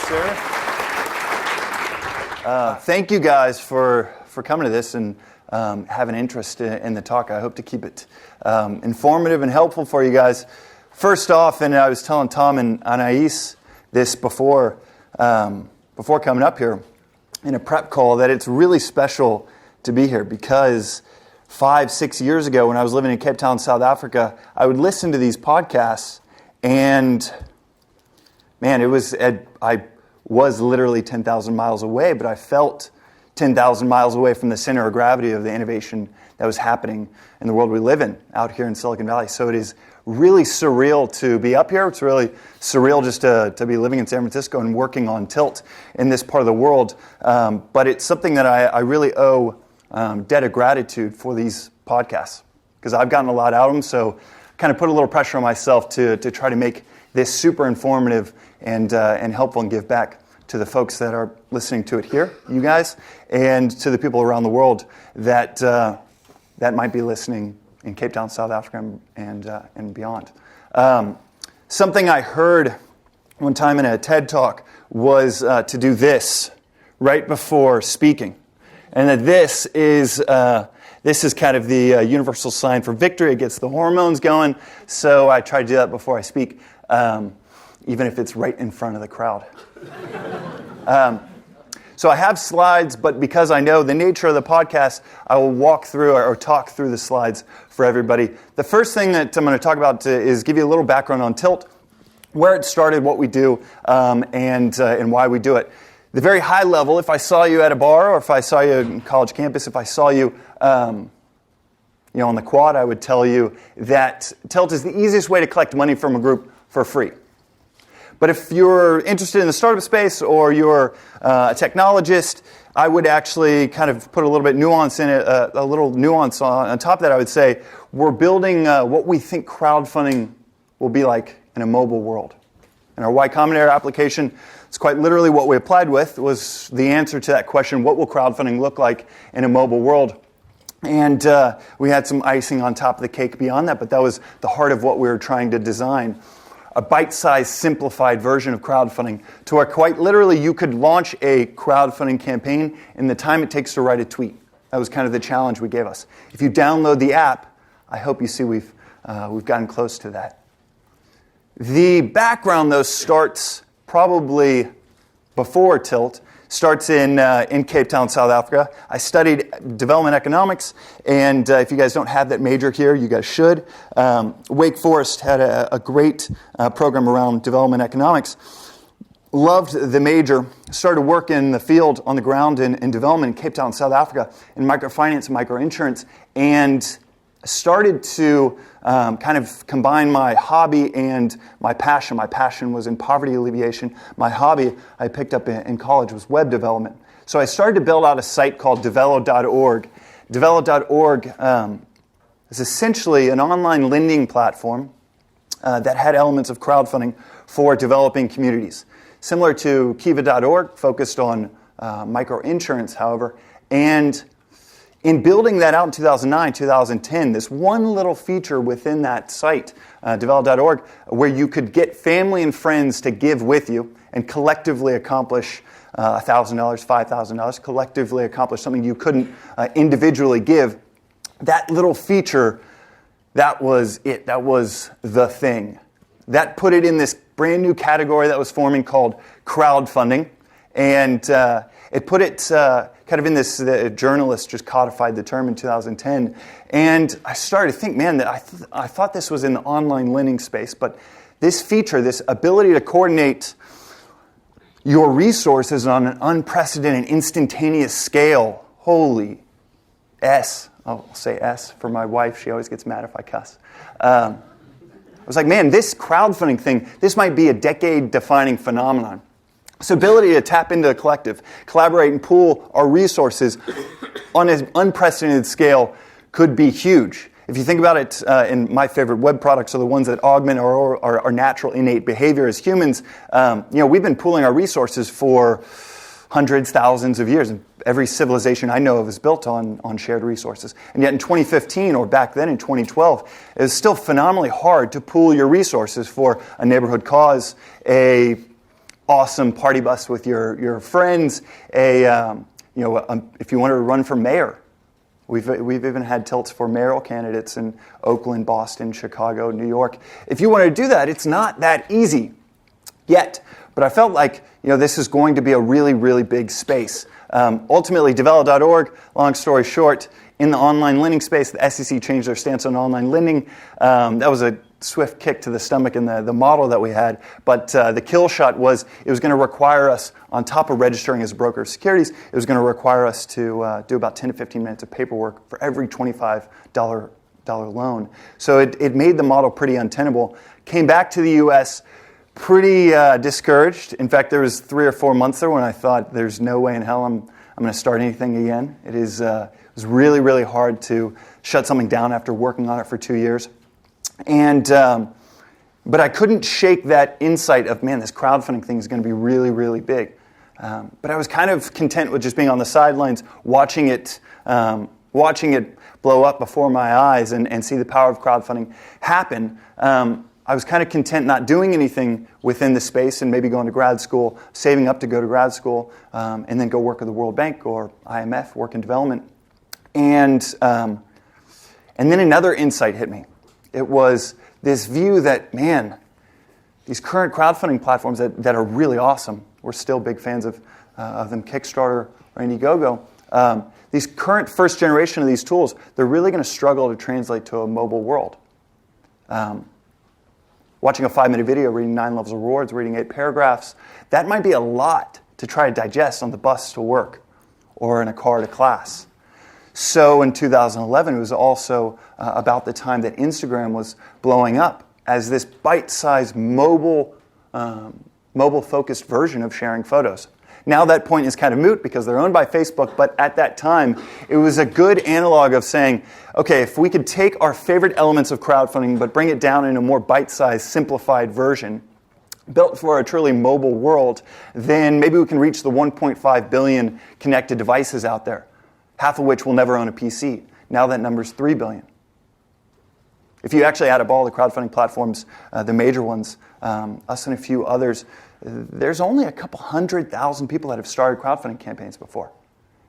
sir. Thank you guys for coming to this and have an interest in the talk. I hope to keep it informative and helpful for you guys. First off, and I was telling Tom and Anais this before coming up here in a prep call, that it's really special to be here because 5-6 years ago when I was living in Cape Town, South Africa, I would listen to these podcasts and man, I was literally 10,000 miles away, but I felt 10,000 miles away from the center of gravity of the innovation that was happening in the world we live in out here in Silicon Valley. So it is really surreal to be up here. It's really surreal just to be living in San Francisco and working on Tilt in this part of the world. But it's something that I really owe debt of gratitude for these podcasts because I've gotten a lot out of them. So kind of put a little pressure on myself to try to make this super informative and helpful and give back to the folks that are listening to it here, you guys, and to the people around the world that might be listening in Cape Town, South Africa, and beyond. Something I heard one time in a TED Talk was to do this right before speaking, and that this is kind of the universal sign for victory. It gets the hormones going, so I try to do that before I speak, even if it's right in front of the crowd. So I have slides, but because I know the nature of the podcast, I will walk through or talk through the slides for everybody. The first thing that I'm going to talk about is give you a little background on Tilt, where it started, what we do, and why we do it. The very high level, if I saw you at a bar or if I saw you on college campus, if I saw you on the quad, I would tell you that Tilt is the easiest way to collect money from a group for free. But if you're interested in the startup space or you're a technologist, I would actually kind of put a little bit nuance in it, a little nuance on top of that. I would say we're building what we think crowdfunding will be like in a mobile world. In our Y Combinator application, it's quite literally what we applied with was the answer to that question, what will crowdfunding look like in a mobile world? And we had some icing on top of the cake beyond that, but that was the heart of what we were trying to design. A bite-sized, simplified version of crowdfunding to where quite literally you could launch a crowdfunding campaign in the time it takes to write a tweet. That was kind of the challenge we gave us. If you download the app, I hope you see we've gotten close to that. The background, though, starts probably before Tilt. Starts in Cape Town, South Africa. I studied development economics, and if you guys don't have that major here, you guys should. Wake Forest had a great program around development economics. Loved the major. Started work in the field on the ground in development in Cape Town, South Africa, in microfinance and microinsurance, and started to kind of combine my hobby and my passion. My passion was in poverty alleviation. My hobby I picked up in college was web development. So I started to build out a site called Develo.org. Develo.org is essentially an online lending platform that had elements of crowdfunding for developing communities. Similar to Kiva.org, focused on microinsurance, however, and in building that out in 2009, 2010, this one little feature within that site, Develo.org, where you could get family and friends to give with you and collectively accomplish $1,000, $5,000, collectively accomplish something you couldn't individually give. That little feature, that was it. That was the thing. That put it in this brand new category that was forming called crowdfunding. And it put it kind of in this, the journalist just codified the term in 2010. And I started to think, man, that I thought this was in the online lending space, but this feature, this ability to coordinate your resources on an unprecedented, instantaneous scale, holy S. I'll say S for my wife. She always gets mad if I cuss. I was like, man, this crowdfunding thing, this might be a decade-defining phenomenon. This ability to tap into a collective, collaborate and pool our resources on an unprecedented scale could be huge. If you think about it, and my favorite web products are the ones that augment our natural innate behavior as humans. We've been pooling our resources for hundreds, thousands of years. And every civilization I know of is built on shared resources. And yet in 2015, or back then in 2012, it was still phenomenally hard to pool your resources for a neighborhood cause, a awesome party bus with your friends, if you wanted to run for mayor. We've even had tilts for mayoral candidates in Oakland, Boston, Chicago, New York. If you want to do that, it's not that easy yet. But I felt like this is going to be a really, really big space. Ultimately, Develop.org, long story short, in the online lending space, the SEC changed their stance on online lending. That was a swift kick to the stomach in the model that we had. But the kill shot was it was going to require us, on top of registering as a broker of securities, it was going to require us to do about 10 to 15 minutes of paperwork for every $25 loan. So it made the model pretty untenable. Came back to the U.S., pretty discouraged. In fact, there was 3 or 4 months there when I thought, there's no way in hell I'm going to start anything again. It was really, really hard to shut something down after working on it for 2 years. And but I couldn't shake that insight of, man, this crowdfunding thing is going to be really, really big. But I was kind of content with just being on the sidelines, watching it blow up before my eyes and see the power of crowdfunding happen. I was kind of content not doing anything within the space and maybe going to grad school, saving up to go to grad school, and then go work at the World Bank or IMF, work in development. And then another insight hit me. It was this view that, man, these current crowdfunding platforms that are really awesome, we're still big fans of them, Kickstarter or Indiegogo, these current first generation of these tools, they're really going to struggle to translate to a mobile world. Watching a 5-minute video, reading 9 levels of rewards, reading 8 paragraphs, that might be a lot to try to digest on the bus to work or in a car to class. So in 2011, it was also about the time that Instagram was blowing up as this bite-sized mobile-focused version of sharing photos. Now that point is kind of moot because they're owned by Facebook, but at that time, it was a good analog of saying, okay, if we could take our favorite elements of crowdfunding but bring it down in a more bite-sized, simplified version, built for a truly mobile world, then maybe we can reach the 1.5 billion connected devices out there, half of which will never own a PC. Now that number's 3 billion. If you actually add up all the crowdfunding platforms, the major ones, us and a few others, there's only a couple 100,000 people that have started crowdfunding campaigns before.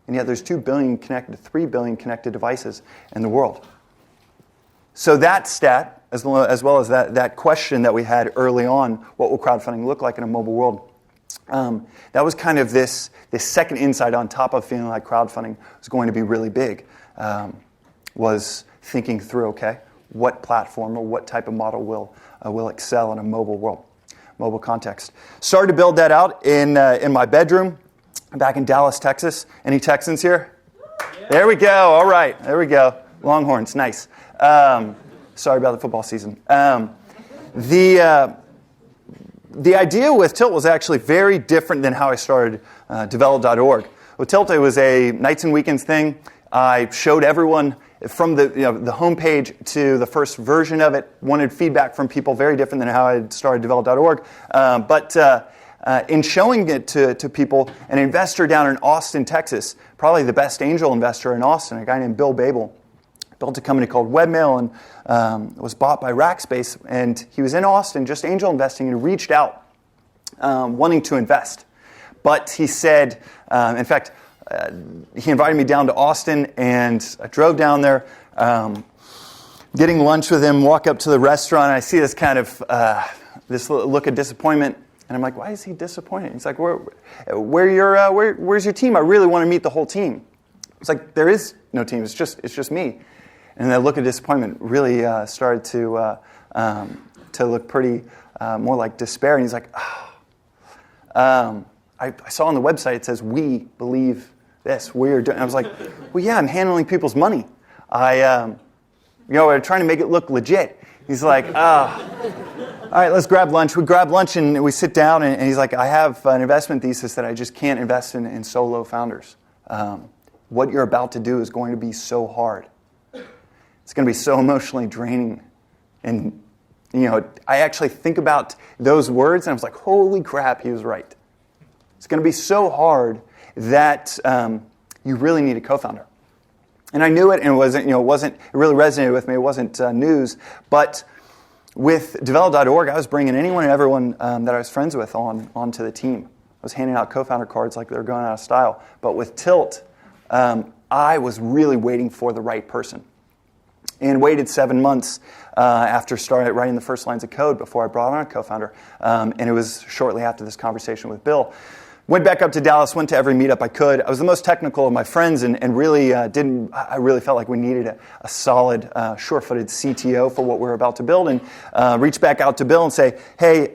And yet there's 2 billion connected to 3 billion connected devices in the world. So that stat, as well as that question that we had early on, what will crowdfunding look like in a mobile world? That was kind of this second insight on top of feeling like crowdfunding was going to be really big, was thinking through, okay, what platform or what type of model will excel in a mobile world, mobile context. Started to build that out in my bedroom back in Dallas, Texas. Any Texans here? Yeah. There we go. All right. There we go. Longhorns. Nice. Sorry about the football season. The idea with Tilt was actually very different than how I started Develop.org. With Tilt, it was a nights and weekends thing. I showed everyone from the homepage to the first version of it, wanted feedback from people, very different than how I started Develop.org. But in showing it to people, an investor down in Austin, Texas, probably the best angel investor in Austin, a guy named Bill Babel, built a company called Webmail and was bought by Rackspace. And he was in Austin, just angel investing, and reached out wanting to invest. But he said, in fact, he invited me down to Austin, and I drove down there, getting lunch with him, walk up to the restaurant, and I see this kind of, this look of disappointment. And I'm like, why is he disappointed? He's like, where's your team? I really want to meet the whole team. It's like, there is no team. It's just me. And that look of disappointment really started to look pretty more like despair. And he's like, I saw on the website it says, we believe this. We're doing. I was like, well, yeah, I'm handling people's money. We're trying to make it look legit. He's like, all right, let's grab lunch. We grab lunch and we sit down, and he's like, I have an investment thesis that I just can't invest in solo founders. What you're about to do is going to be so hard. It's going to be so emotionally draining. And, I actually think about those words, and I was like, holy crap, he was right. It's going to be so hard that you really need a co-founder. And I knew it, and it wasn't, it really resonated with me. It wasn't news. But with Develop.org, I was bringing anyone and everyone that I was friends with onto the team. I was handing out co-founder cards like they were going out of style. But with Tilt, I was really waiting for the right person. And waited 7 months after starting writing the first lines of code before I brought on a co-founder. And it was shortly after this conversation with Bill. Went back up to Dallas, went to every meetup I could. I was the most technical of my friends and really I really felt like we needed a solid, sure-footed CTO for what we were about to build. And reached back out to Bill and say, hey,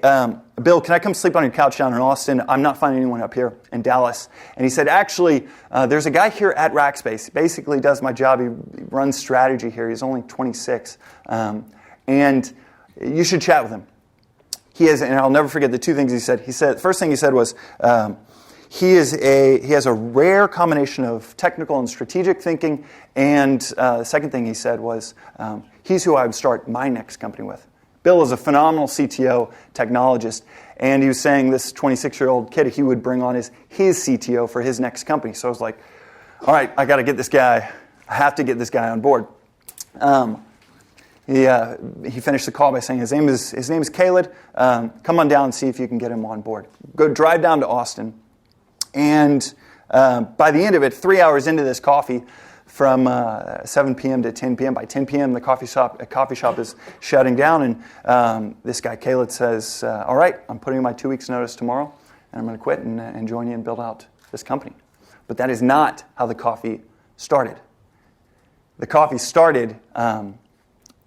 Bill, can I come sleep on your couch down in Austin? I'm not finding anyone up here in Dallas. And he said, actually, there's a guy here at Rackspace. He basically does my job. He runs strategy here. He's only 26. And you should chat with him. He has, and I'll never forget the two things he said. The first thing he said was, he has a rare combination of technical and strategic thinking. And the second thing he said was, he's who I would start my next company with. Bill is a phenomenal CTO, technologist, and he was saying this 26-year-old kid he would bring on his CTO for his next company. So I was like, all right, I got to get this guy. I have to get this guy on board. He finished the call by saying his name is Khaled. Come on down and see if you can get him on board. Go drive down to Austin, and by the end of it, 3 hours into this coffee, from 7 p.m. to 10 p.m. By 10 p.m., the coffee shop is shutting down, and this guy Khaled says, "All right, I'm putting in my 2 weeks' notice tomorrow, and I'm going to quit and join you and build out this company." But that is not how the coffee started. The coffee started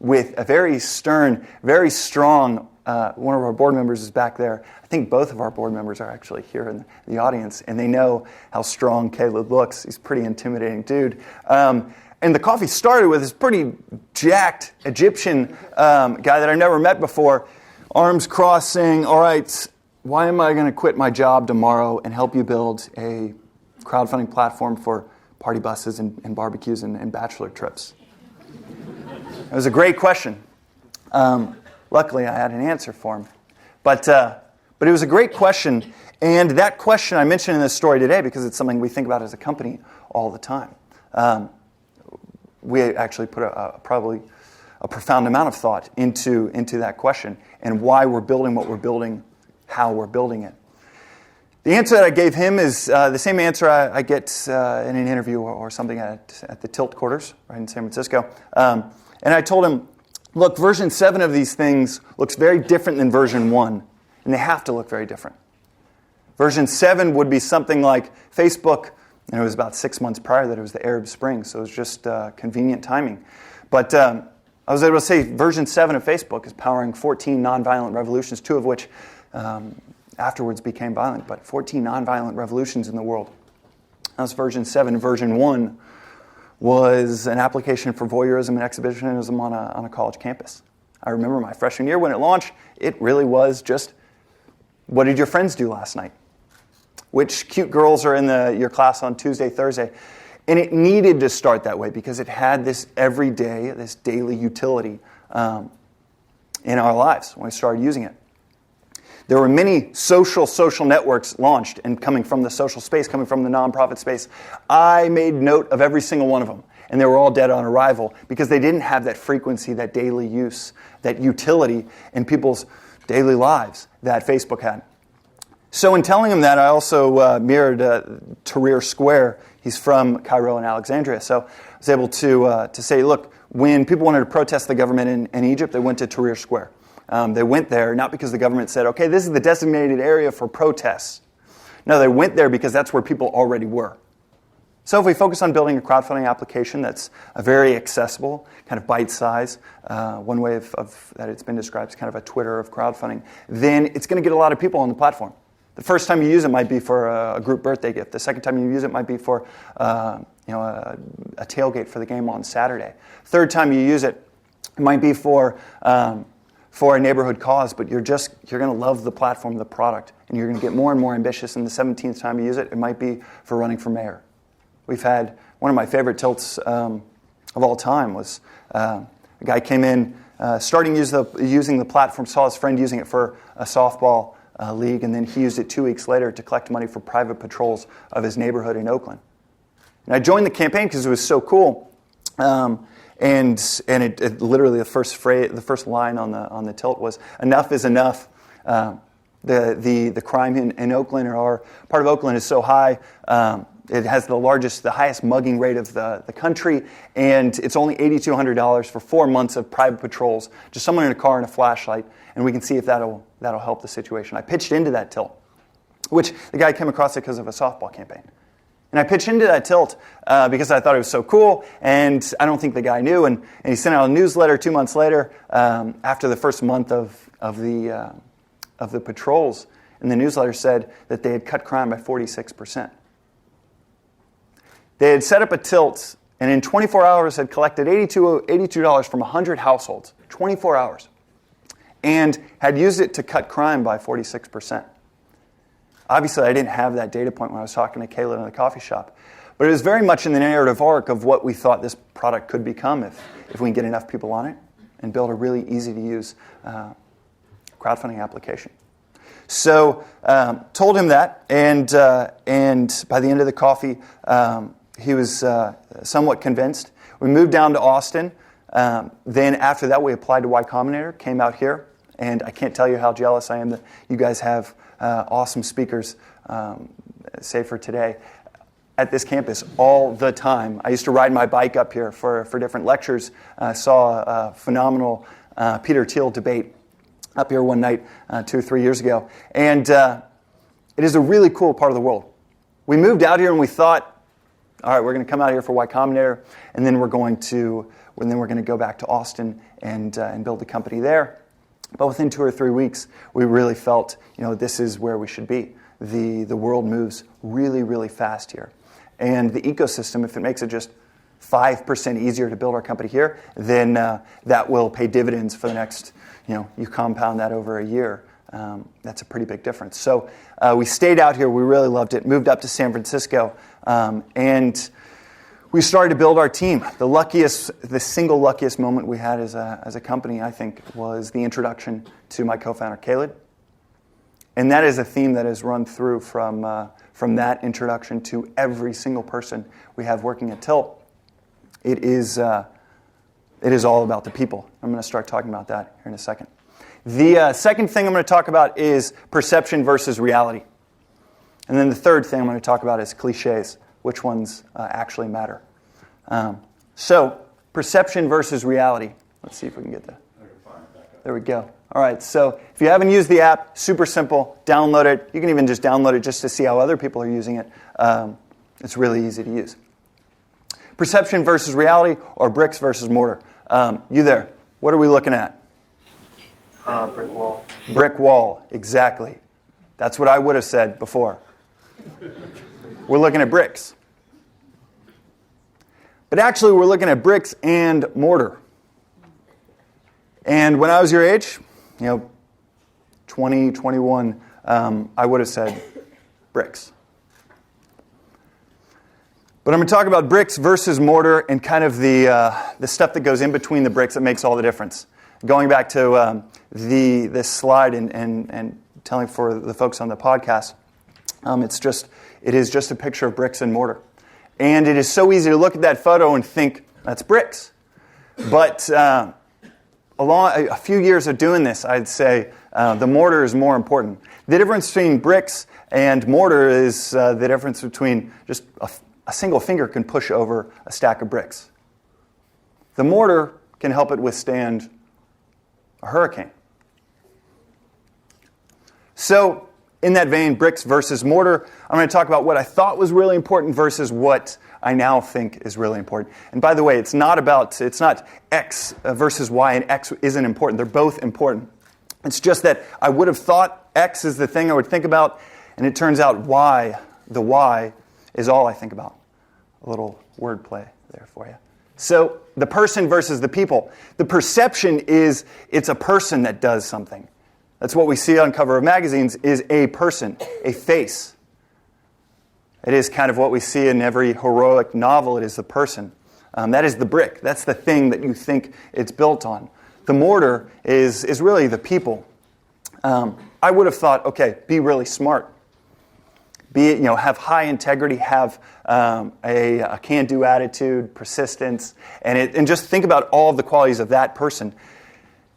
with a very stern, very strong. One of our board members is back there. I think both of our board members are actually here in the audience, and they know how strong Caleb looks. He's a pretty intimidating dude. And the coffee started with this pretty jacked Egyptian guy that I never met before, arms crossed, saying, all right, why am I going to quit my job tomorrow and help you build a crowdfunding platform for party buses and barbecues and bachelor trips? It was a great question. Luckily, I had an answer for him. But it was a great question. And that question I mentioned in this story today because it's something we think about as a company all the time. We actually put probably a profound amount of thought into that question and why we're building what we're building, how we're building it. The answer that I gave him is the same answer I get in an interview or something at the Tilt quarters right in San Francisco. And I told him, look, version 7 of these things looks very different than version 1, and they have to look very different. Version 7 would be something like Facebook, and it was about 6 months prior that it was the Arab Spring, so it was just convenient timing. But I was able to say version 7 of Facebook is powering 14 nonviolent revolutions, 2 of which afterwards became violent, but 14 nonviolent revolutions in the world. That was version 7. Version 1 was an application for voyeurism and exhibitionism on a college campus. I remember my freshman year when it launched, it really was just, what did your friends do last night? Which cute girls are in your class on Tuesday, Thursday? And it needed to start that way because it had this everyday, this daily utility in our lives when we started using it. There were many social networks launched and coming from the social space, coming from the nonprofit space. I made note of every single one of them, and they were all dead on arrival because they didn't have that frequency, that daily use, that utility in people's daily lives that Facebook had. So in telling him that, I also mirrored Tahrir Square. He's from Cairo and Alexandria, so I was able to say, look, when people wanted to protest the government in Egypt, they went to Tahrir Square. They went there not because the government said, okay, this is the designated area for protests. No, they went there because that's where people already were. So if we focus on building a crowdfunding application that's a very accessible, kind of bite-size, one way of that it's been described as kind of a Twitter of crowdfunding, then it's going to get a lot of people on the platform. The first time you use it might be for a group birthday gift. The second time you use it might be for a tailgate for the game on Saturday. Third time you use it might be for a neighborhood cause, but you're going to love the platform, the product, and you're going to get more and more ambitious. And the 17th time you use it, it might be for running for mayor. We've had one of my favorite tilts of all time was a guy came in, starting using the platform, saw his friend using it for a softball league, and then he used it 2 weeks later to collect money for private patrols of his neighborhood in Oakland. And I joined the campaign because it was so cool. And it literally the first line on the tilt was, "Enough is enough." The crime in Oakland, or our part of Oakland, is so high. It has the highest mugging rate of the country, and it's only $8,200 for 4 months of private patrols, just someone in a car and a flashlight, and we can see if that'll help the situation. I pitched into that tilt, which the guy came across it because of a softball campaign. And I pitched into that tilt because I thought it was so cool, and I don't think the guy knew. And he sent out a newsletter 2 months later, after the first month of the patrols, and the newsletter said that they had cut crime by 46%. They had set up a tilt, and in 24 hours had collected $82 from 100 households. 24 hours. And had used it to cut crime by 46%. Obviously, I didn't have that data point when I was talking to Caleb in the coffee shop. But it was very much in the narrative arc of what we thought this product could become if we can get enough people on it and build a really easy-to-use crowdfunding application. So told him that, and by the end of the coffee, he was somewhat convinced. We moved down to Austin. Then after that, we applied to Y Combinator, came out here, and I can't tell you how jealous I am that you guys have awesome speakers, save for today, at this campus all the time. I used to ride my bike up here for different lectures. I saw a phenomenal Peter Thiel debate up here one night 2 or 3 years ago. And it is a really cool part of the world. We moved out here and we thought, all right, we're going to come out here for Y Combinator, and then we're going to go back to Austin and build a company there. But within 2 or 3 weeks, we really felt, this is where we should be. The world moves really, really fast here. And the ecosystem, if it makes it just 5% easier to build our company here, then that will pay dividends for the next, you compound that over a year. That's a pretty big difference. So we stayed out here. We really loved it. Moved up to San Francisco. And we started to build our team. The single luckiest moment we had as a company, I think, was the introduction to my co-founder, Caleb. And that is a theme that has run through from that introduction to every single person we have working at Tilt. It is all about the people. I'm going to start talking about that here in a second. The second thing I'm going to talk about is perception versus reality. And then the third thing I'm going to talk about is cliches. Which ones actually matter. So, perception versus reality. Let's see if we can get that. There we go. All right, so if you haven't used the app, super simple. Download it. You can even just download it just to see how other people are using it. It's really easy to use. Perception versus reality, or bricks versus mortar. You there. What are we looking at? Brick wall. Brick wall, exactly. That's what I would have said before. We're looking at bricks. But actually, we're looking at bricks and mortar. And when I was your age, 20, 21, I would have said bricks. But I'm going to talk about bricks versus mortar and kind of the stuff that goes in between the bricks that makes all the difference. Going back to this slide and telling for the folks on the podcast, it is just a picture of bricks and mortar. And it is so easy to look at that photo and think, that's bricks. But a few years of doing this, I'd say the mortar is more important. The difference between bricks and mortar is the difference between just a single finger can push over a stack of bricks. The mortar can help it withstand a hurricane. So, in that vein, bricks versus mortar, I'm going to talk about what I thought was really important versus what I now think is really important. And by the way, it's not X versus Y, and X isn't important. They're both important. It's just that I would have thought X is the thing I would think about, and it turns out the Y is all I think about. A little wordplay there for you. So, the person versus the people. The perception is it's a person that does something. That's what we see on cover of magazines, is a person, a face. It is kind of what we see in every heroic novel. It is the person. That is the brick. That's the thing that you think it's built on. The mortar is really the people. I would have thought, okay, be really smart. have high integrity, have a can-do attitude, persistence, and just think about all of the qualities of that person.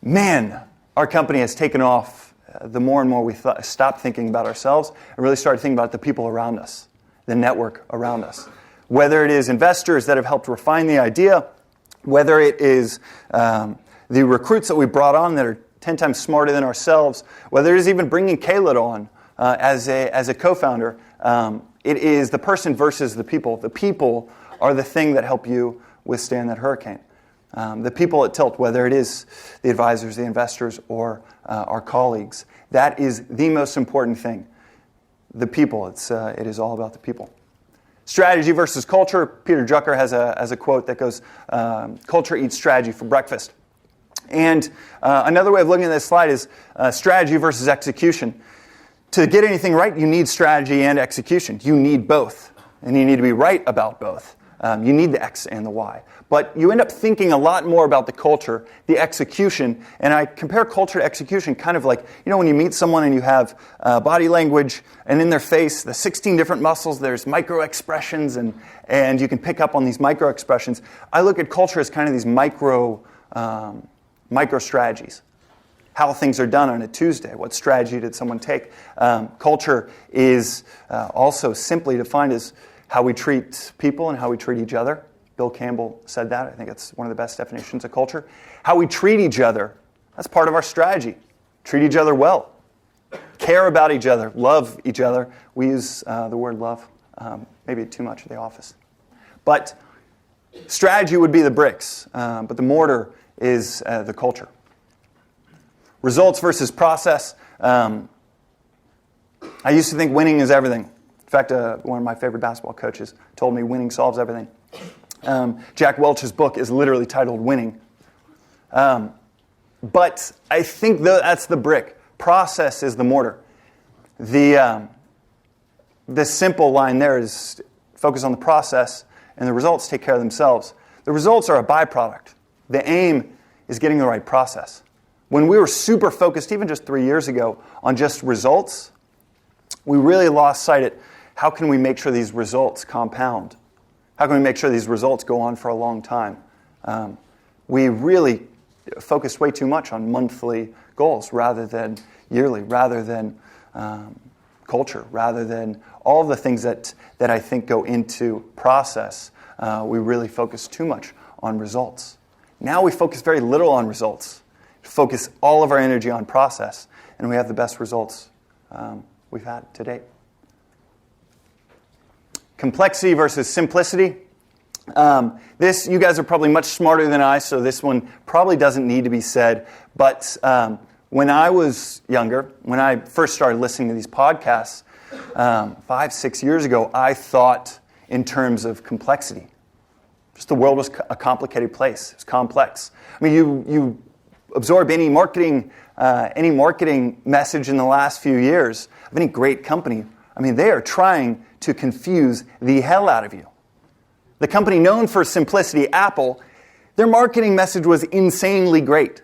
Man, our company has taken off the more and more we stop thinking about ourselves and really started thinking about the people around us, the network around us. Whether it is investors that have helped refine the idea, whether it is the recruits that we brought on that are 10 times smarter than ourselves, whether it is even bringing Caleb on as a co-founder, it is the person versus the people. The people are the thing that help you withstand that hurricane. The people at Tilt, whether it is the advisors, the investors, or our colleagues, that is the most important thing. The people, it is all about the people. Strategy versus culture. Peter Drucker has a quote that goes, culture eats strategy for breakfast. And another way of looking at this slide is strategy versus execution. To get anything right, you need strategy and execution. You need both. And you need to be right about both. You need the X and the Y. But you end up thinking a lot more about the culture, the execution. And I compare culture to execution kind of like, when you meet someone and you have body language and in their face, the 16 different muscles, there's micro expressions and you can pick up on these micro expressions. I look at culture as kind of these micro strategies. How things are done on a Tuesday. What strategy did someone take? Culture is also simply defined as how we treat people and how we treat each other. Bill Campbell said that. I think it's one of the best definitions of culture. How we treat each other, that's part of our strategy. Treat each other well. Care about each other. Love each other. We use the word love maybe too much at the office. But strategy would be the bricks, but the mortar is the culture. Results versus process. I used to think winning is everything. In fact, one of my favorite basketball coaches told me winning solves everything. Jack Welch's book is literally titled Winning. But I think that's the brick. Process is the mortar. The simple line there is focus on the process and the results take care of themselves. The results are a byproduct. The aim is getting the right process. When we were super focused, even just 3 years ago, on just results, we really lost sight at how can we make sure these results compound? How can we make sure these results go on for a long time? We really focused way too much on monthly goals rather than yearly, rather than culture, rather than all the things that I think go into process. We really focus too much on results. Now we focus very little on results. Focus all of our energy on process, and we have the best results we've had to date. Complexity versus simplicity. This, you guys are probably much smarter than I, so this one probably doesn't need to be said. But when I was younger, when I first started listening to these podcasts 5-6 years ago, I thought in terms of complexity. Just the world was a complicated place. It was complex. I mean, you absorb any marketing message in the last few years of any great company. I mean, they are trying to confuse the hell out of you. The company known for simplicity, Apple, their marketing message was insanely great.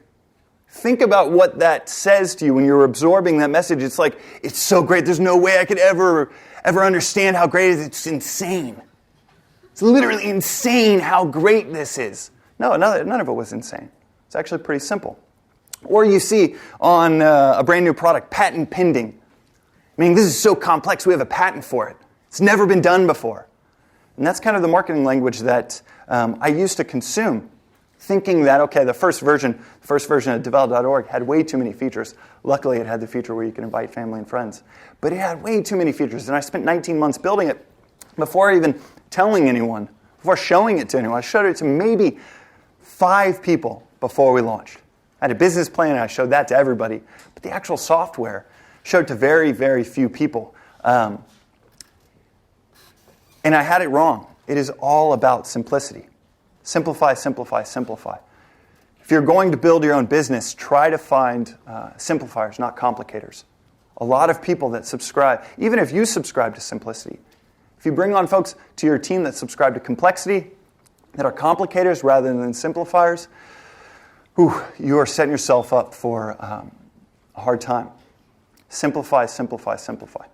Think about what that says to you when you're absorbing that message. It's like, it's so great. There's no way I could ever understand how great it is. It's insane. It's literally insane how great this is. No, none of it was insane. It's actually pretty simple. Or you see on a brand new product, patent pending. I mean, this is so complex, we have a patent for it. It's never been done before. And that's kind of the marketing language that I used to consume, thinking that, okay, the first version of develop.org had way too many features. Luckily, it had the feature where you can invite family and friends. But it had way too many features, and I spent 19 months building it before even telling anyone, before showing it to anyone. I showed it to maybe 5 people before we launched. I had a business plan, and I showed that to everybody. But the actual software showed to very, very few people. And I had it wrong. It is all about simplicity. Simplify, simplify, simplify. If you're going to build your own business, try to find simplifiers, not complicators. A lot of people that subscribe, even if you subscribe to simplicity, if you bring on folks to your team that subscribe to complexity, that are complicators rather than simplifiers, you are setting yourself up for a hard time. Simplify, simplify, simplify.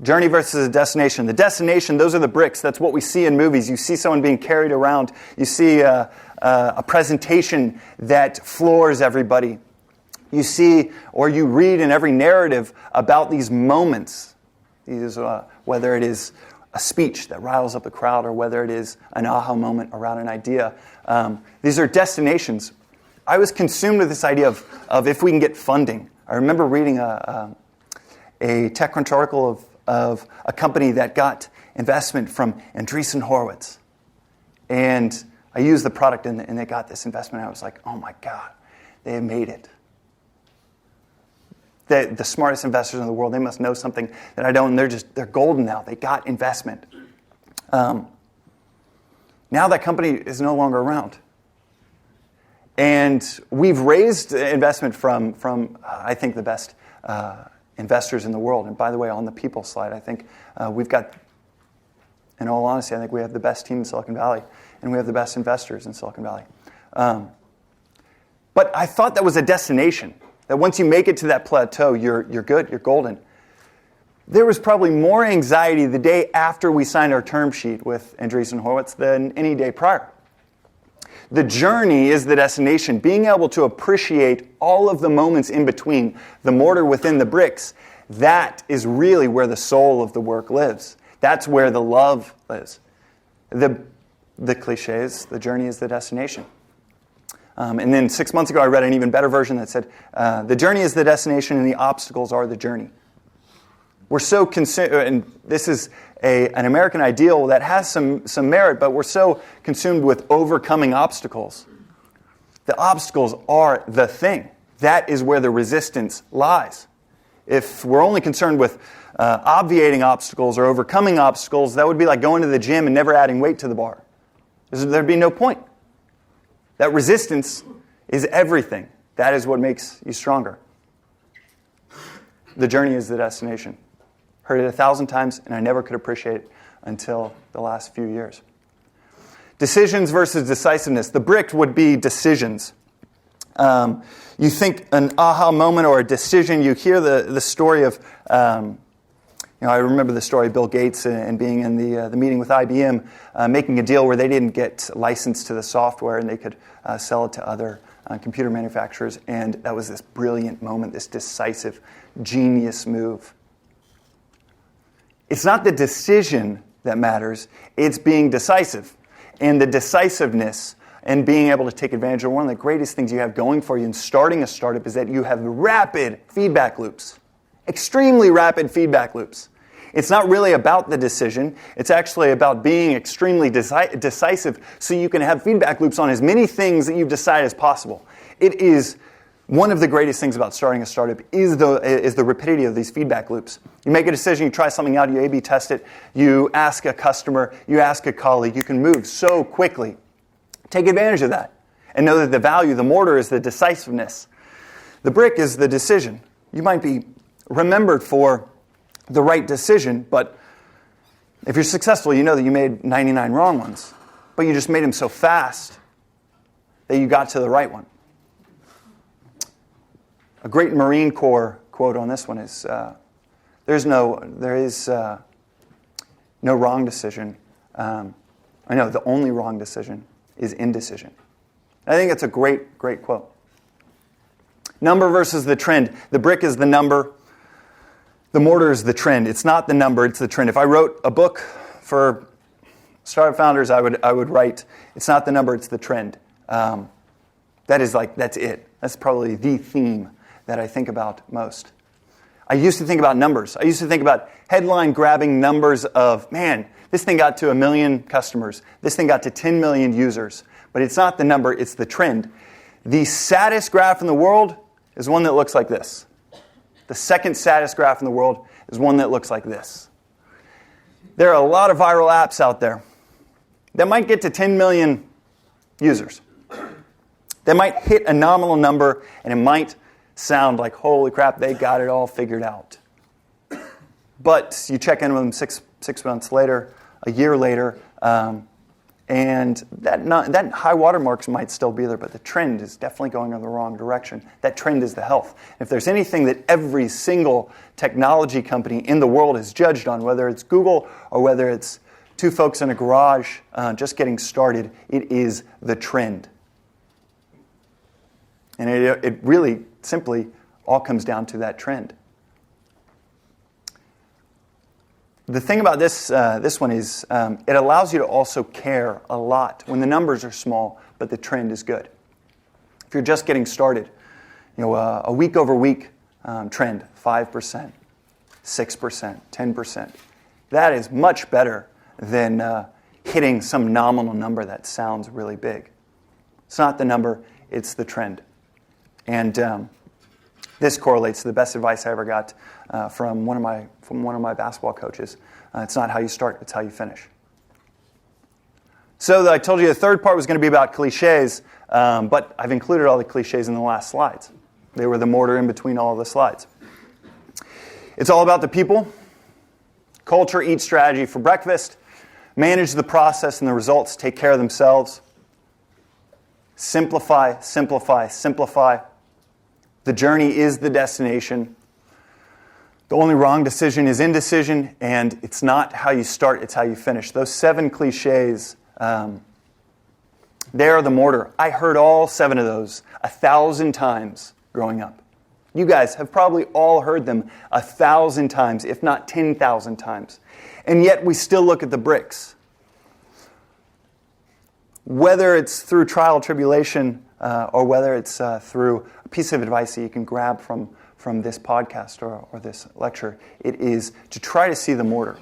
Journey versus a destination. The destination, those are the bricks. That's what we see in movies. You see someone being carried around. You see a presentation that floors everybody. You see or you read in every narrative about these moments. These, whether it is a speech that riles up the crowd or whether it is an aha moment around an idea. These are destinations. I was consumed with this idea of if we can get funding. I remember reading a TechCrunch article of a company that got investment from Andreessen Horowitz. And I used the product and they got this investment. I was like, oh my God, they have made it. The smartest investors in the world, they must know something that I don't, and they're golden now. They got investment. Now that company is no longer around. And we've raised investment from I think, the best investors in the world. And by the way, on the people slide, I think we've got, in all honesty, I think we have the best team in Silicon Valley, and we have the best investors in Silicon Valley. But I thought that was a destination, that once you make it to that plateau, you're good, you're golden. There was probably more anxiety the day after we signed our term sheet with Andreessen Horowitz than any day prior. The journey is the destination. Being able to appreciate all of the moments in between, the mortar within the bricks, that is really where the soul of the work lives. That's where the love lives. The cliches, the journey is the destination. And then 6 months ago, I read an even better version that said, the journey is the destination and the obstacles are the journey. We're so consumed, and this is an American ideal that has some merit, but we're so consumed with overcoming obstacles. The obstacles are the thing. That is where the resistance lies. If we're only concerned with obviating obstacles or overcoming obstacles, that would be like going to the gym and never adding weight to the bar. There'd be no point. That resistance is everything. That is what makes you stronger. The journey is the destination. Heard it 1,000 times, and I never could appreciate it until the last few years. Decisions versus decisiveness. The brick would be decisions. You think an aha moment or a decision, you hear the story of, I remember the story of Bill Gates and being in the meeting with IBM, making a deal where they didn't get licensed to the software and they could sell it to other computer manufacturers. And that was this brilliant moment, this decisive, genius move. It's not the decision that matters, it's being decisive. And the decisiveness and being able to take advantage of one of the greatest things you have going for you in starting a startup is that you have rapid feedback loops. Extremely rapid feedback loops. It's not really about the decision. It's actually about being extremely decisive so you can have feedback loops on as many things that you've decided as possible. It is one of the greatest things about starting a startup is the rapidity of these feedback loops. You make a decision, you try something out, you A/B test it, you ask a customer, you ask a colleague, you can move so quickly. Take advantage of that and know that the value, the mortar is the decisiveness. The brick is the decision. You might be remembered for the right decision, but if you're successful, you know that you made 99 wrong ones, but you just made them so fast that you got to the right one. A great Marine Corps quote on this one is, there is no wrong decision. I know the only wrong decision is indecision. I think it's a great, great quote. Number versus the trend. The brick is the number. The mortar is the trend. It's not the number, it's the trend. If I wrote a book for startup founders, I would write, it's not the number, it's the trend. That's it. That's probably the theme that I think about most. I used to think about numbers. I used to think about headline-grabbing numbers of, man, this thing got to 1 million customers. This thing got to 10 million users. But it's not the number, it's the trend. The saddest graph in the world is one that looks like this. The second saddest graph in the world is one that looks like this. There are a lot of viral apps out there that might get to 10 million users. They might hit a nominal number, and it might sound like, holy crap, they got it all figured out. But you check in with them six months later, a year later, and And that high water marks might still be there, but the trend is definitely going in the wrong direction. That trend is the health. If there's anything that every single technology company in the world is judged on, whether it's Google or whether it's two folks in a garage just getting started, it is the trend. And it really simply all comes down to that trend. The thing about this one is it allows you to also care a lot when the numbers are small, but the trend is good. If you're just getting started, a week over week trend, 5%, 6%, 10%. That is much better than hitting some nominal number that sounds really big. It's not the number, it's the trend. And this correlates to the best advice I ever got from one of my basketball coaches. It's not how you start, it's how you finish. So I told you the third part was going to be about cliches, but I've included all the cliches in the last slides. They were the mortar in between all of the slides. It's all about the people. Culture, eat strategy for breakfast. Manage the process and the results take care of themselves. Simplify, simplify, simplify. The journey is the destination. The only wrong decision is indecision, and it's not how you start, it's how you finish. Those 7 cliches, they are the mortar. I heard all 7 of those 1,000 times growing up. You guys have probably all heard them 1,000 times, if not 10,000 times. And yet we still look at the bricks. Whether it's through trial or tribulation, or whether it's through a piece of advice that you can grab from this podcast or this lecture, it is to try to see the mortar.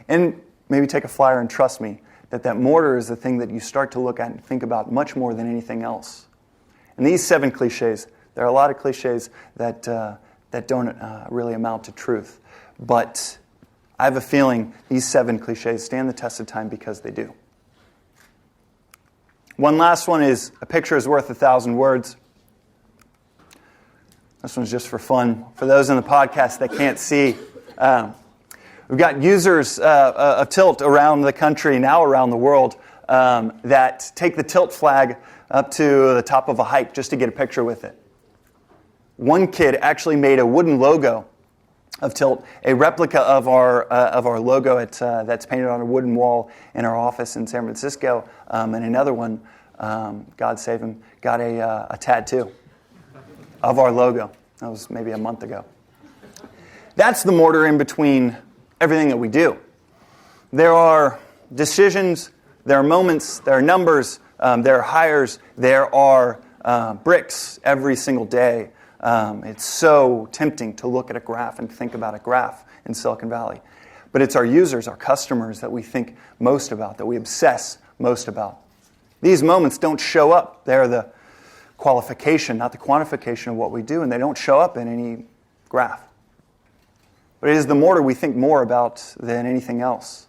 And maybe take a flyer and trust me that mortar is the thing that you start to look at and think about much more than anything else. And these 7 cliches, there are a lot of cliches that don't really amount to truth. But I have a feeling these 7 cliches stand the test of time because they do. One last one is, a picture is worth 1,000 words. This one's just for fun. For those in the podcast that can't see, we've got users of Tilt around the country, now around the world, that take the Tilt flag up to the top of a hike just to get a picture with it. One kid actually made a wooden logo of Tilt, a replica of our logo that's painted on a wooden wall in our office in San Francisco, and another one, God save him, got a tattoo of our logo. That was maybe a month ago. That's the mortar in between everything that we do. There are decisions, there are moments, there are numbers, there are hires, there are bricks every single day. It's so tempting to look at a graph and think about a graph in Silicon Valley. But it's our users, our customers that we think most about, that we obsess most about. These moments don't show up. They're the qualification, not the quantification of what we do, and they don't show up in any graph. But it is the mortar we think more about than anything else.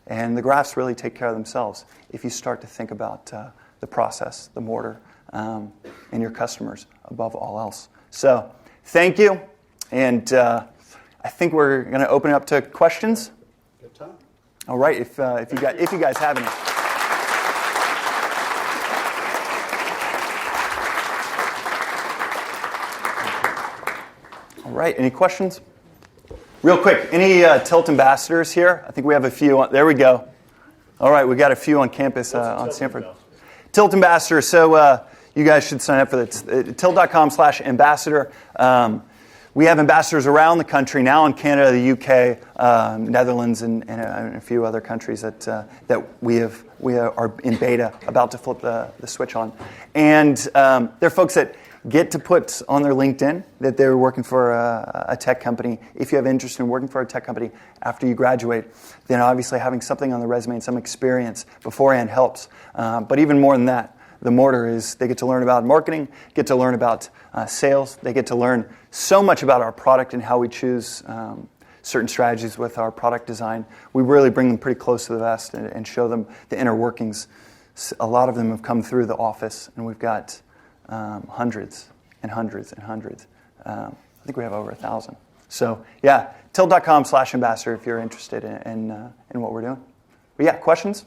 And the graphs really take care of themselves if you start to think about the process, the mortar, and your customers above all else. So, thank you. And I think we're going to open it up to questions. Good time. All right, if you guys have any. All right, any questions? Real quick, any Tilt ambassadors here? I think we have a few. There we go. All right, we got a few on campus on Stanford. Tilt ambassador. So you guys should sign up for that. Tilt.com/ambassador. We have ambassadors around the country now in Canada, the UK, Netherlands, and a few other countries that we are in beta, about to flip the switch on. And they're folks that get to put on their LinkedIn that they're working for a tech company. If you have interest in working for a tech company after you graduate, then obviously having something on the resume and some experience beforehand helps. But even more than that, the mortar is they get to learn about marketing, get to learn about sales, they get to learn so much about our product and how we choose certain strategies with our product design. We really bring them pretty close to the vest and show them the inner workings. A lot of them have come through the office, and we've got hundreds and hundreds and hundreds. I think we have over 1,000. So yeah, Tilt.com/ambassador if you're interested in what we're doing. But yeah, questions?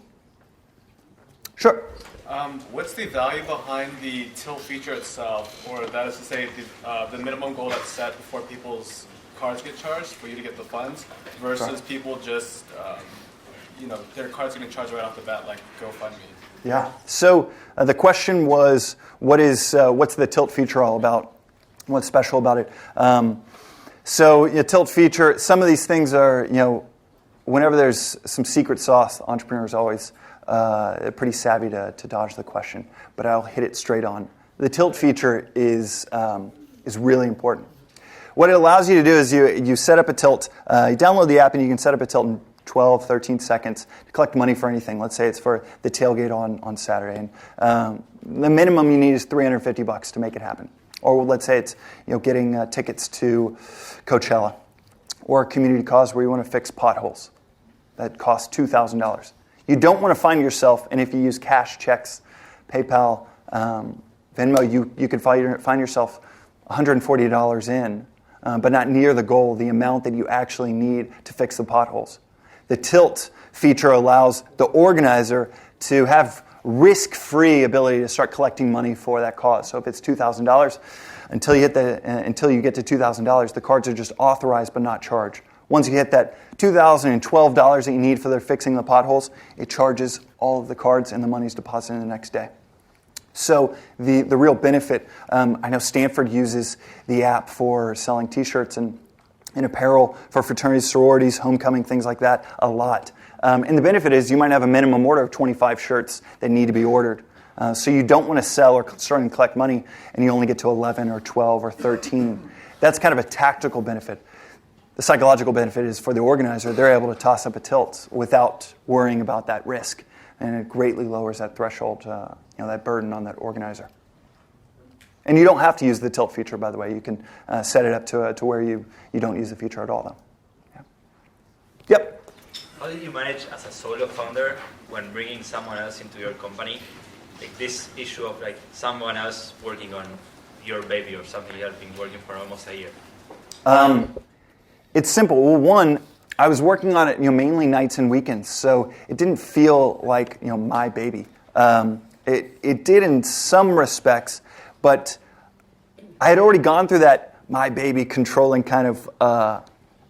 Sure. What's the value behind the tilt feature itself, or that is to say, the minimum goal that's set before people's cards get charged for you to get the funds, versus people just, their cards getting charged right off the bat, like GoFundMe? Yeah. So the question was, what's the tilt feature all about? What's special about it? Tilt feature. Some of these things are, whenever there's some secret sauce, entrepreneurs always pretty savvy to dodge the question, but I'll hit it straight on. The tilt feature is really important. What it allows you to do is you set up a tilt, you download the app and you can set up a tilt in 12, 13 seconds to collect money for anything. Let's say it's for the tailgate on Saturday. And the minimum you need is $350 to make it happen. Or let's say it's getting tickets to Coachella or a community cause where you want to fix potholes. That costs $2,000. You don't want to find yourself, and if you use cash, checks, PayPal, Venmo, you could find yourself $140 in, but not near the goal, the amount that you actually need to fix the potholes. The tilt feature allows the organizer to have risk-free ability to start collecting money for that cause. So if it's $2,000, until you get to $2,000, the cards are just authorized but not charged. Once you hit that $2,012 that you need for fixing the potholes, it charges all of the cards and the money's deposited the next day. So the real benefit, I know Stanford uses the app for selling T-shirts and apparel for fraternities, sororities, homecoming, things like that, a lot. And the benefit is you might have a minimum order of 25 shirts that need to be ordered. So you don't want to sell or start and collect money and you only get to 11 or 12 or 13. That's kind of a tactical benefit. The psychological benefit is for the organizer, they're able to toss up a tilt without worrying about that risk. And it greatly lowers that threshold, that burden on that organizer. And you don't have to use the tilt feature, by the way. You can set it up to where you don't use the feature at all, though. Yeah. Yep. How did you manage as a solo founder when bringing someone else into your company? Like this issue of someone else working on your baby or something you have been working for almost a year? It's simple. Well, one, I was working on it, mainly nights and weekends, so it didn't feel like, my baby. It did in some respects, but I had already gone through that my baby controlling kind of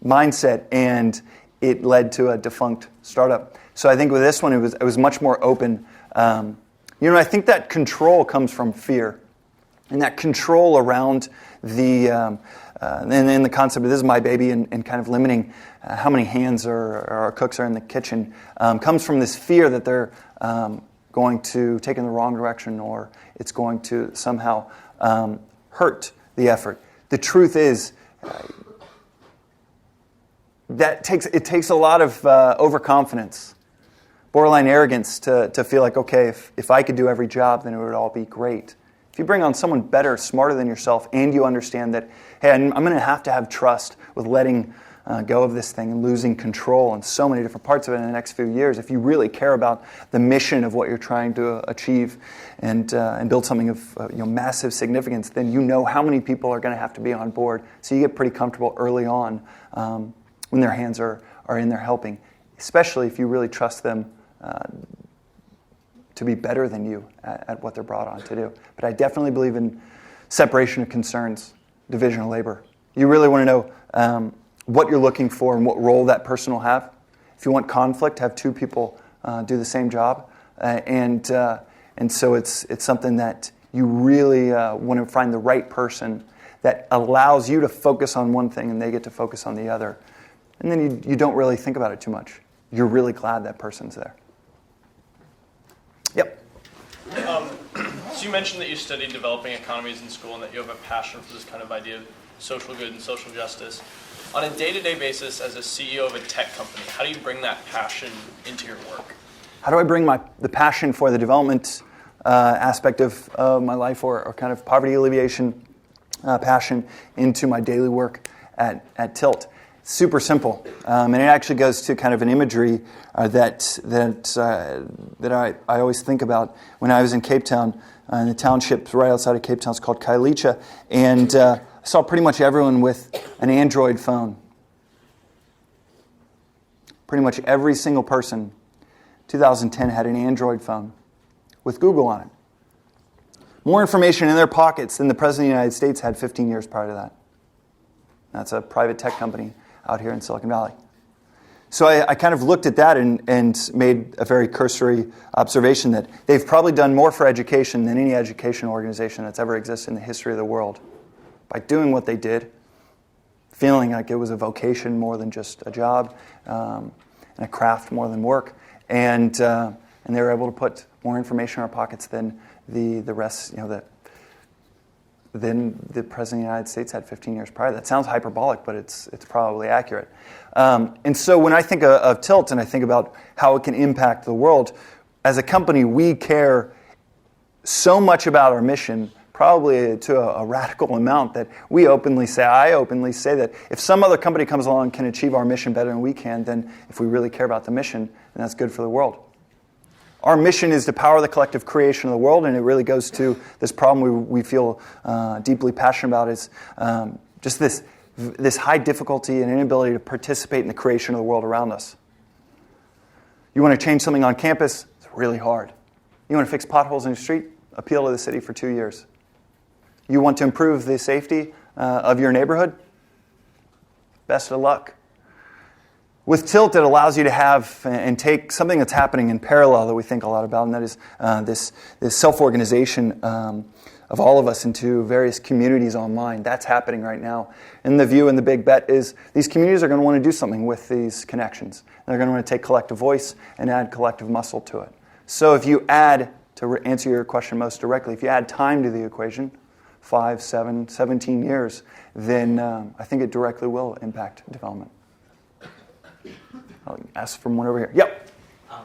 mindset, and it led to a defunct startup. So I think with this one, it was much more open. I think that control comes from fear, and that control around and then the concept of this is my baby and kind of limiting how many hands or cooks are in the kitchen comes from this fear that they're going to take in the wrong direction or it's going to somehow hurt the effort. The truth is it takes a lot of overconfidence, borderline arrogance to feel like, okay, if I could do every job, then it would all be great. If you bring on someone better, smarter than yourself, and you understand that, hey, I'm going to have trust with letting go of this thing and losing control in so many different parts of it in the next few years. If you really care about the mission of what you're trying to achieve and build something of massive significance, then you know how many people are going to have to be on board. So you get pretty comfortable early on when their hands are in there helping, especially if you really trust them to be better than you at what they're brought on to do. But I definitely believe in separation of concerns, division of labor. You really want to know what you're looking for and what role that person will have. If you want conflict, have two people do the same job. And so it's something that you really want to find the right person that allows you to focus on one thing and they get to focus on the other. And then you don't really think about it too much. You're really glad that person's there. Yep. So you mentioned that you studied developing economies in school and that you have a passion for this kind of idea of social good and social justice. On a day-to-day basis, as a CEO of a tech company, how do you bring that passion into your work? How do I bring the passion for the development aspect of my life or kind of poverty alleviation passion into my daily work at Tilt? Super simple, and it actually goes to kind of an imagery that I always think about. When I was in Cape Town, in the township right outside of Cape Town, it's called Kailicha, and I saw pretty much everyone with an Android phone. Pretty much every single person, 2010, had an Android phone. with Google on it. More information in their pockets than the President of the United States had 15 years prior to that. That's a private tech company out here in Silicon Valley. So I kind of looked at that and made a very cursory observation that they've probably done more for education than any education organization that's ever existed in the history of the world. By doing what they did, feeling like it was a vocation more than just a job, and a craft more than work, and they were able to put more information in our pockets than the rest, than the President of the United States had 15 years prior. That sounds hyperbolic, but it's probably accurate. And so when I think of Tilt and I think about how it can impact the world, as a company, we care so much about our mission, probably to a radical amount, that I openly say that if some other company comes along and can achieve our mission better than we can, then if we really care about the mission, then that's good for the world. Our mission is to power the collective creation of the world, and it really goes to this problem we feel deeply passionate about, is just this high difficulty and inability to participate in the creation of the world around us. You want to change something on campus? It's really hard. You want to fix potholes in your street? Appeal to the city for 2 years. You want to improve the safety of your neighborhood? Best of luck. With Tilt, it allows you to have and take something that's happening in parallel that we think a lot about, and that is this self-organization of all of us into various communities online. That's happening right now. And the view and the big bet is these communities are going to want to do something with these connections. They're going to want to take collective voice and add collective muscle to it. So if you add, to answer your question most directly, if you add time to the equation, 5, 7, 17 years, then I think it directly will impact development. I'll ask from one over here. Yep.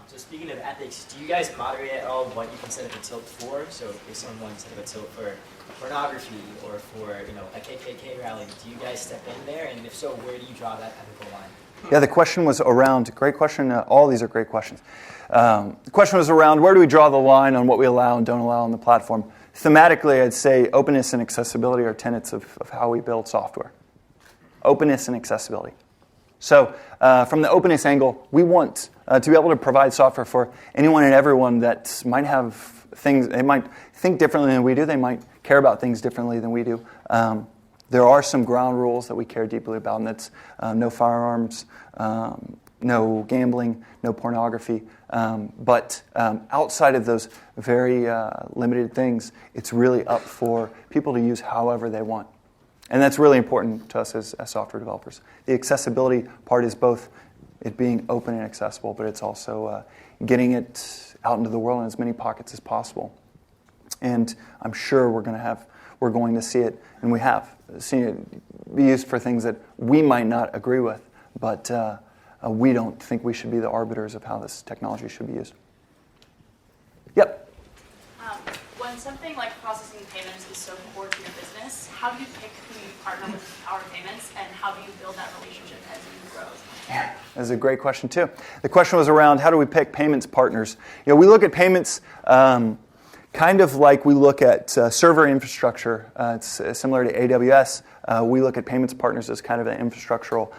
So speaking of ethics, do you guys moderate at all what you can set up a tilt for? So if someone set up a tilt for pornography or for a KKK rally, do you guys step in there? And if so, where do you draw that ethical line? Yeah, the question was around, great question, all these are great questions. The question was around where do we draw the line on what we allow and don't allow on the platform. Thematically, I'd say openness and accessibility are tenets of how we build software. Openness and accessibility. So from the openness angle, we want to be able to provide software for anyone and everyone that might have things, they might think differently than we do, they might care about things differently than we do. There are some ground rules that we care deeply about, and that's no firearms, no gambling, no pornography. But outside of those very limited things, it's really up for people to use however they want. And that's really important to us as software developers. The accessibility part is both it being open and accessible, but it's also getting it out into the world in as many pockets as possible. And I'm sure we're going to see it, and we have seen it be used for things that we might not agree with, but we don't think we should be the arbiters of how this technology should be used. Yep. When something like processing payments is so core to your business, how do you pick who you partner with to power payments, and how do you build that relationship as you grow? That's a great question, too. The question was around how do we pick payments partners. We look at payments kind of like we look at server infrastructure. It's similar to AWS. We look at payments partners as kind of an infrastructural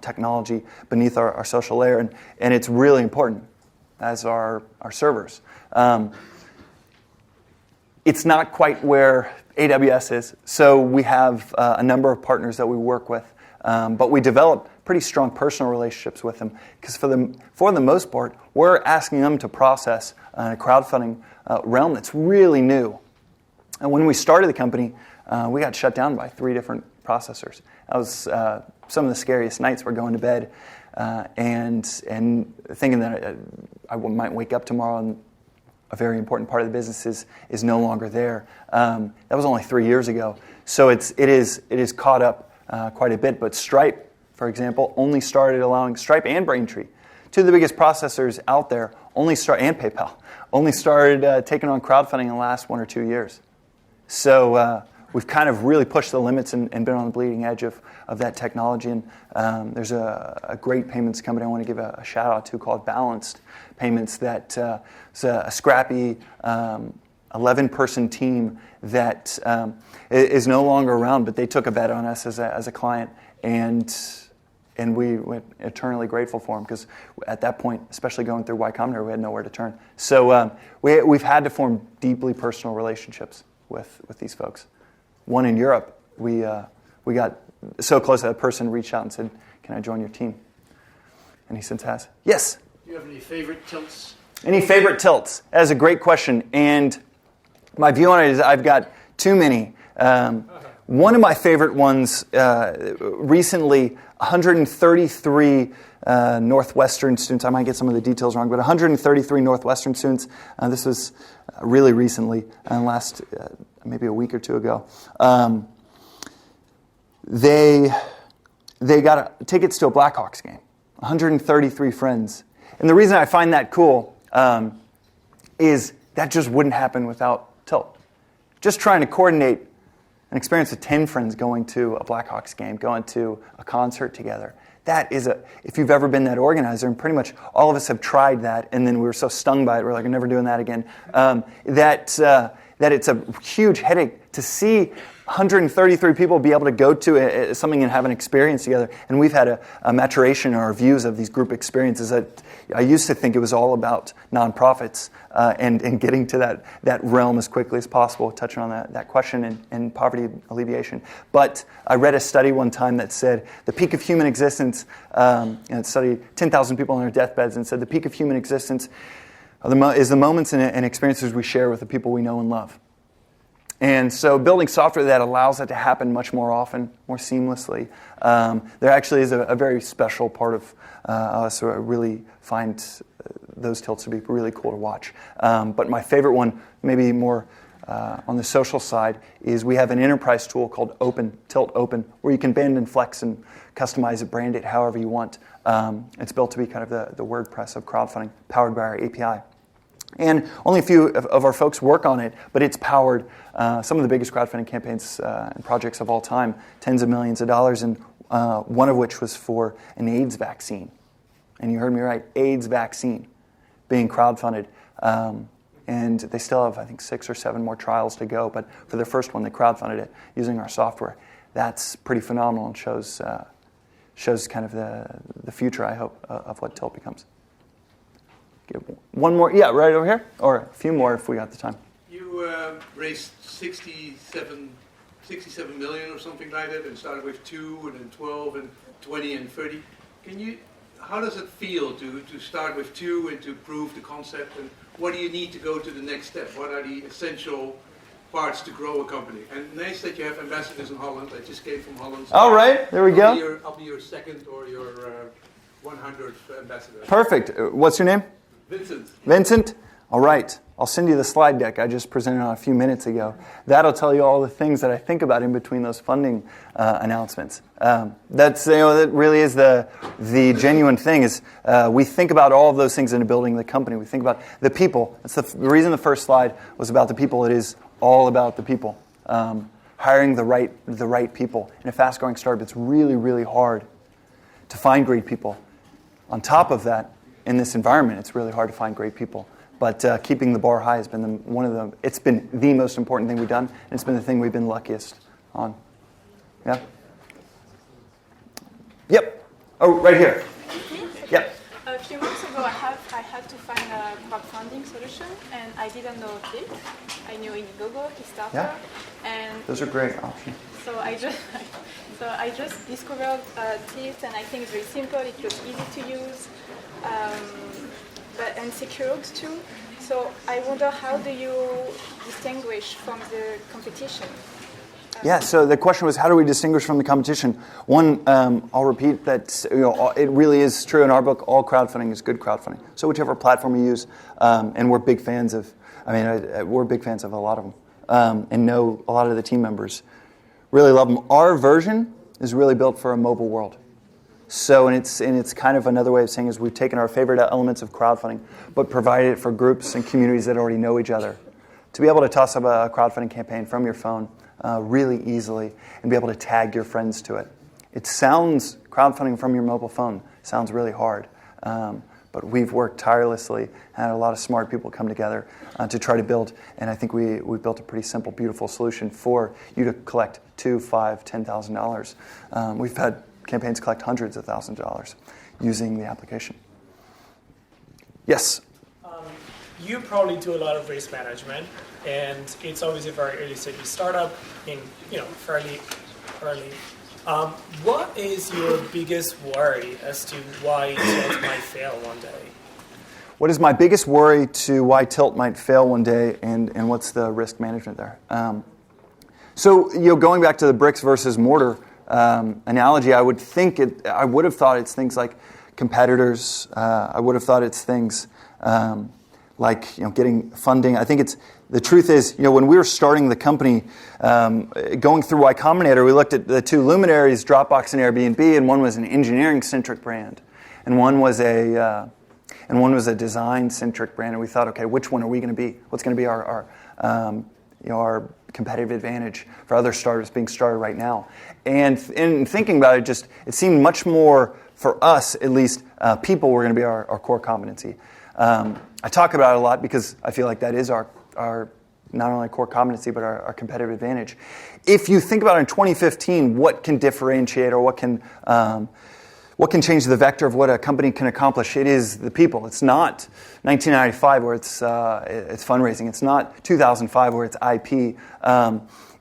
technology beneath our social layer, and it's really important, as are our servers. It's not quite where AWS is, so we have a number of partners that we work with, but we develop pretty strong personal relationships with them, because for the most part, we're asking them to process a crowdfunding realm that's really new. And when we started the company, we got shut down by 3 different processors. That was some of the scariest nights. We're going to bed and thinking that I might wake up tomorrow and a very important part of the business is no longer there. That was only 3 years ago. So it is caught up quite a bit. But Stripe, for example, only started allowing Stripe and Braintree, 2 of the biggest processors out there, and PayPal, only started taking on crowdfunding in the last 1 or 2 years. So we've kind of really pushed the limits and been on the bleeding edge of that technology. And there's a great payments company I want to give a shout out to called Balanced Payments that is a scrappy 11-person team that is no longer around, but they took a bet on us as a client, and And we were eternally grateful for them because at that point, especially going through Y Combinator, we had nowhere to turn. So we've had to form deeply personal relationships with these folks. One in Europe, we got so close that a person reached out and said, "Can I join your team?" And he since has. Yes? Do you have any favorite tilts? Any favorite tilts? That is a great question. And my view on it is I've got too many. One of my favorite ones recently, 133 Northwestern students. I might get some of the details wrong, but 133 Northwestern students. This was really recently, last maybe a week or two ago. They got tickets to a Blackhawks game. 133 friends. And the reason I find that cool is that just wouldn't happen without Tilt. Just trying to coordinate an experience of 10 friends going to a Blackhawks game, going to a concert together. That is if you've ever been that organizer, and pretty much all of us have tried that, and then we were so stung by it, we're like, I'm never doing that again, that it's a huge headache to see 133 people be able to go to something and have an experience together. And we've had a maturation in our views of these group experiences. That I used to think it was all about nonprofits and getting to that realm as quickly as possible, touching on that question and poverty alleviation. But I read a study one time that said the peak of human existence, and it studied 10,000 people on their deathbeds and said the peak of human existence is the moments and experiences we share with the people we know and love. And so building software that allows that to happen much more often, more seamlessly, there actually is a very special part of us who I really find those tilts to be really cool to watch. But my favorite one, maybe more on the social side, is we have an enterprise tool called Tilt Open, where you can bend and flex and customize it, brand it however you want. It's built to be kind of the WordPress of crowdfunding, powered by our API. And only a few of our folks work on it, but it's powered some of the biggest crowdfunding campaigns and projects of all time, tens of millions of dollars, and one of which was for an AIDS vaccine. And you heard me right, AIDS vaccine being crowdfunded. And they still have, I think, 6 or 7 more trials to go, but for their first one, they crowdfunded it using our software. That's pretty phenomenal and shows kind of the future, I hope, of what Tilt becomes. One more, yeah, right over here, or a few more if we got the time. You raised 67 million or something like that, and started with 2, and then 12, and 20, and 30. How does it feel to start with 2 and to prove the concept, and what do you need to go to the next step? What are the essential parts to grow a company? And nice that you have ambassadors in Holland. I just came from Holland. So all right, there we go. I'll be your second or your 100th ambassador. Perfect. What's your name? Vincent? All right. I'll send you the slide deck I just presented on a few minutes ago. That'll tell you all the things that I think about in between those funding announcements. That really is the genuine thing is we think about all of those things in building the company. We think about the people. That's the reason the first slide was about the people. It is all about the people. Hiring the right people. In a fast-growing startup, it's really, really hard to find great people. On top of that, in this environment, it's really hard to find great people. But keeping the bar high has been it's been the most important thing we've done, and it's been the thing we've been luckiest on. Yeah? Yep. Oh, right here. Yep. A few months ago, I had to find a crowdfunding solution, and I didn't know Tilt. I knew Indiegogo, Kickstarter, and those are great options. So I just discovered Tilt, and I think it's very simple. It was easy to use, and secured too. So I wonder, how do you distinguish from the competition? Yeah, so the question was, how do we distinguish from the competition? One, I'll repeat that it really is true in our book, all crowdfunding is good crowdfunding. So whichever platform you use, and we're big fans of, we're big fans of a lot of them, and know a lot of the team members really love them. Our version is really built for a mobile world. So, and it's kind of another way of saying is we've taken our favorite elements of crowdfunding, but provided it for groups and communities that already know each other. To be able to toss up a crowdfunding campaign from your phone really easily and be able to tag your friends to it. Crowdfunding from your mobile phone sounds really hard, but we've worked tirelessly, had a lot of smart people come together to try to build, and I think we built a pretty simple, beautiful solution for you to collect $2,000, $5,000, $10,000. We've had campaigns collect hundreds of thousands of dollars using the application. Yes? You probably do a lot of risk management, and it's obviously a very early stage startup in, fairly early. What is your biggest worry as to why Tilt might fail one day? What is my biggest worry to why Tilt might fail one day, and what's the risk management there? So, going back to the bricks versus mortar analogy, I would have thought it's things like competitors. I would have thought it's things like getting funding. I think the truth is, when we were starting the company, going through Y Combinator, we looked at the two luminaries, Dropbox and Airbnb, and one was an engineering-centric brand, and one was a design-centric brand. And we thought, okay, which one are we going to be? What's going to be our competitive advantage for other startups being started right now? And in thinking about it, it seemed much more, for us at least, people were going to be our core competency. I talk about it a lot because I feel like that is our not only core competency, but our competitive advantage. If you think about it in 2015, what can differentiate or what can change the vector of what a company can accomplish? It is the people. It's not 1995 where it's fundraising. It's not 2005 where it's IP.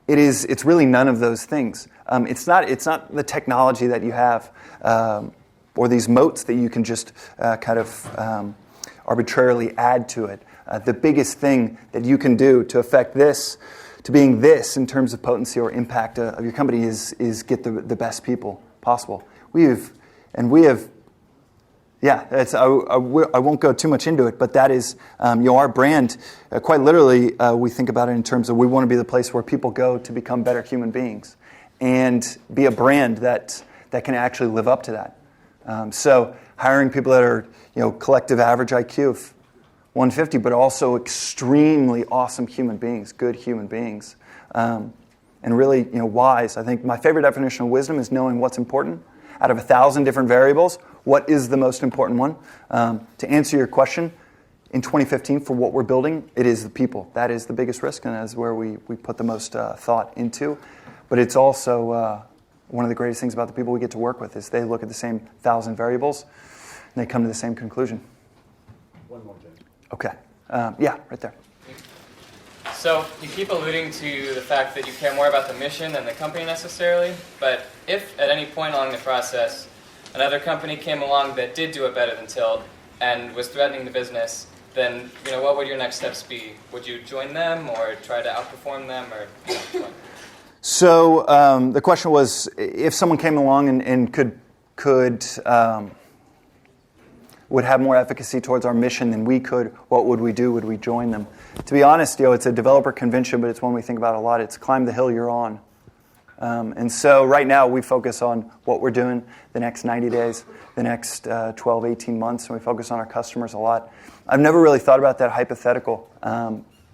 It's really none of those things. It's not the technology that you have or these moats that you can just arbitrarily add to it. The biggest thing that you can do to affect this, to being this in terms of potency or impact of your company is get the best people possible. I won't go too much into it, but that is, our brand, quite literally, we think about it in terms of we want to be the place where people go to become better human beings and be a brand that can actually live up to that. So hiring people that are, collective average IQ of 150, but also extremely awesome human beings, good human beings, and really, wise. I think my favorite definition of wisdom is knowing what's important. Out of 1,000 different variables, what is the most important one? To answer your question, in 2015, for what we're building, it is the people. That is the biggest risk, and that is where we put the most thought into. But it's also one of the greatest things about the people we get to work with is they look at the same 1,000 variables, and they come to the same conclusion. One more, Jay. Okay. Right there. So you keep alluding to the fact that you care more about the mission than the company necessarily, but if at any point along the process another company came along that did do it better than Tilt and was threatening the business, then what would your next steps be? Would you join them or try to outperform them, or what? So the question was, if someone came along and could would have more efficacy towards our mission than we could, what would we do? Would we join them? To be honest, it's a developer convention, but it's one we think about a lot. It's climb the hill you're on. And so right now we focus on what we're doing the next 90 days, the next 12, 18 months, and we focus on our customers a lot. I've never really thought about that hypothetical,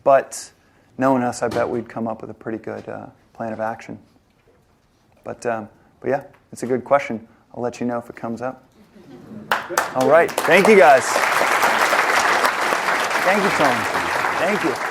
but knowing us, I bet we'd come up with a pretty good plan of action. But yeah, it's a good question. I'll let you know if it comes up. All right. Thank you, guys. Thank you, Tom. Thank you.